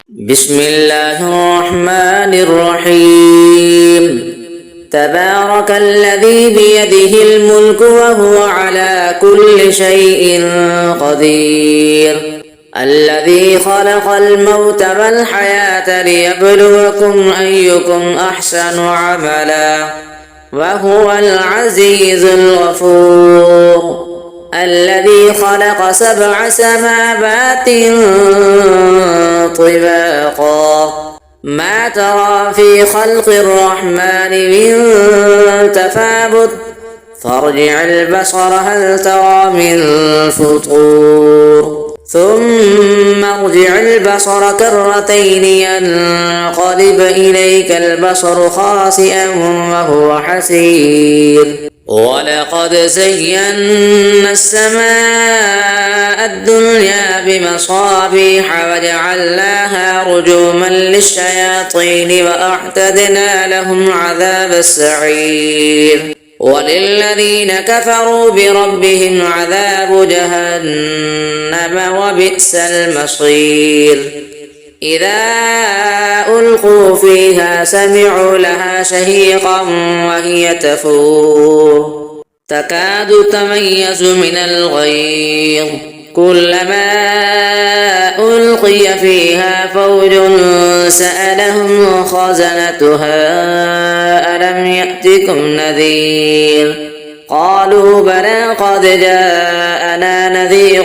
بسم الله الرحمن الرحيم. تبارك الذي بيده الملك وهو على كل شيء قدير. الذي خلق الموت والحياة ليبلوكم أيكم أحسن عملا وهو العزيز الغفور. الذي خلق 7 سماوات طباقا ما ترى في خلق الرحمن من تفاوت فارجع البصر هل ترى من فطور ثم ارجع البصر كرتين ينقلب إليك البصر خاسئا وهو حسير. ولقد زينا السماء الدنيا بمصابيح وجعلناها رجوما للشياطين وأعتدنا لهم عذاب السعير. وللذين كفروا بربهم عذاب جهنم وبئس المصير. إذا ألقوا فيها سمعوا لها شهيقا وهي تفور تكاد تميز من الغيظ كلما ألقي فيها فوج سألهم خزنتها ألم يأتكم نذير قالوا بلى قد جاءنا نذير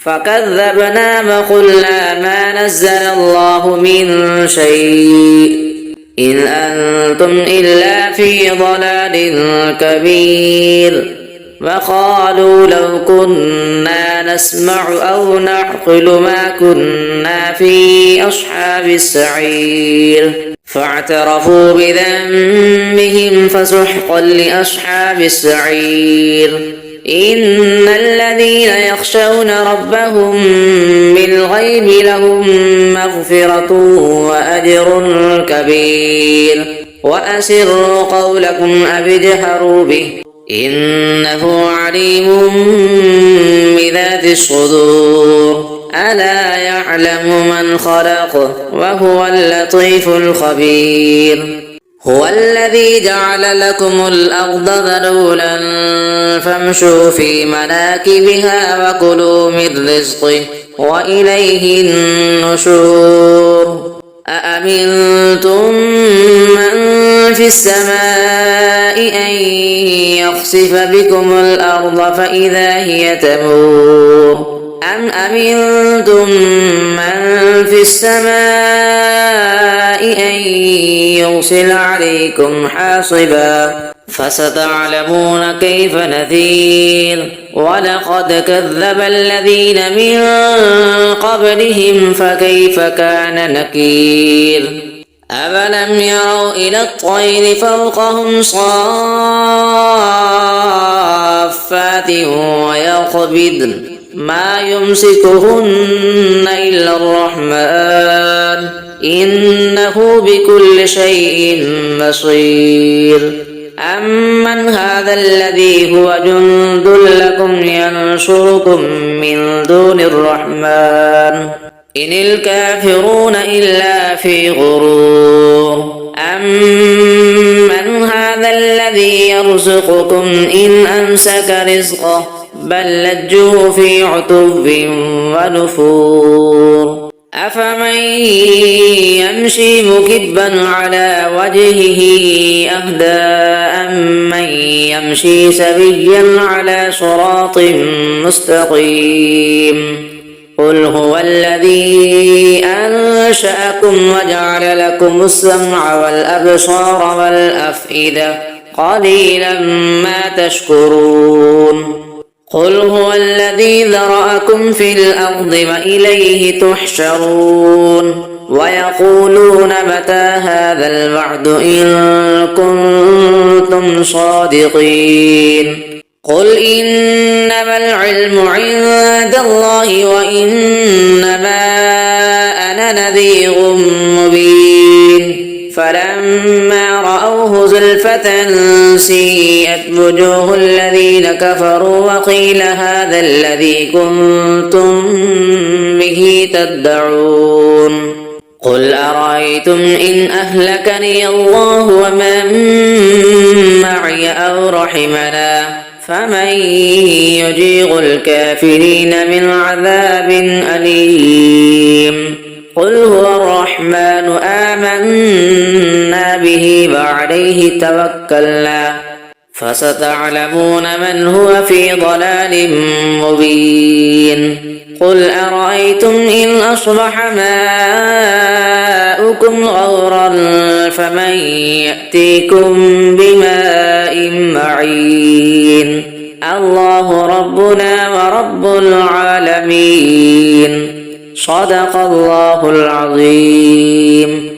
فكذبنا وقلنا ما نزل الله من شيء إن أنتم إلا في ضلال كبير. وقالوا لو كنا نسمع أو نعقل ما كنا في أصحاب السعير فاعترفوا بذنبهم فسحقا لأصحاب السعير. إن الذين يخشون ربهم بالغيب لهم مغفرة وأجر كبير. وأسروا قولكم أو اجهروا به إنه عليم بذات الصدور. ألا يعلم من خلق وهو اللطيف الخبير. هو الذي جعل لكم الأرض ذلولا فامشوا في مناكبها وكلوا من رزقه وإليه النشور. أأمنتم من في السماء أن يخسف بكم الأرض فإذا هي تمور أم أمنتم من في السماء أن يرسل عليكم حاصبا فستعلمون كيف نذير. ولقد كذب الذين من قبلهم فكيف كان نكير. أفلم يروا إلى الطير فوقهم صافات ويقبضن ما يمسكهن إلا الرحمن إنه بكل شيء بصير. أمن هذا الذي هو جند لكم ينصركم من دون الرحمن إن الكافرون إلا في غرور. أمن هذا الذي يرزقكم إن أمسك رزقه بل لجوا في عتب ونفور. أفمن يمشي مكبا على وجهه أهدى أمن يمشي سويا على صراط مستقيم. قل هو الذي أنشأكم وجعل لكم السمع والأبصار والأفئدة قليلا ما تشكرون. قل هو الذي ذرأكم في الأرض وإليه تحشرون. ويقولون متى هذا الوعد إن كنتم صادقين. قل إنما العلم عند الله وإنما أنا نذير مبين فلما رأوه زلفة سيئت وجوه الذين كفروا وقيل هذا الذي كنتم به تدعون قل أرأيتم إن أهلكني الله ومن معي أو رحمنا فمن يجير الكافرين من عذاب أليم قل هو الرحمن آمنا به وعليه توكلنا فستعلمون من هو في ضلال مبين قل أرأيتم إن أصبح ماؤكم غورا فمن يأتيكم بماء معين الله ربنا ورب العالمين صدق الله العظيم.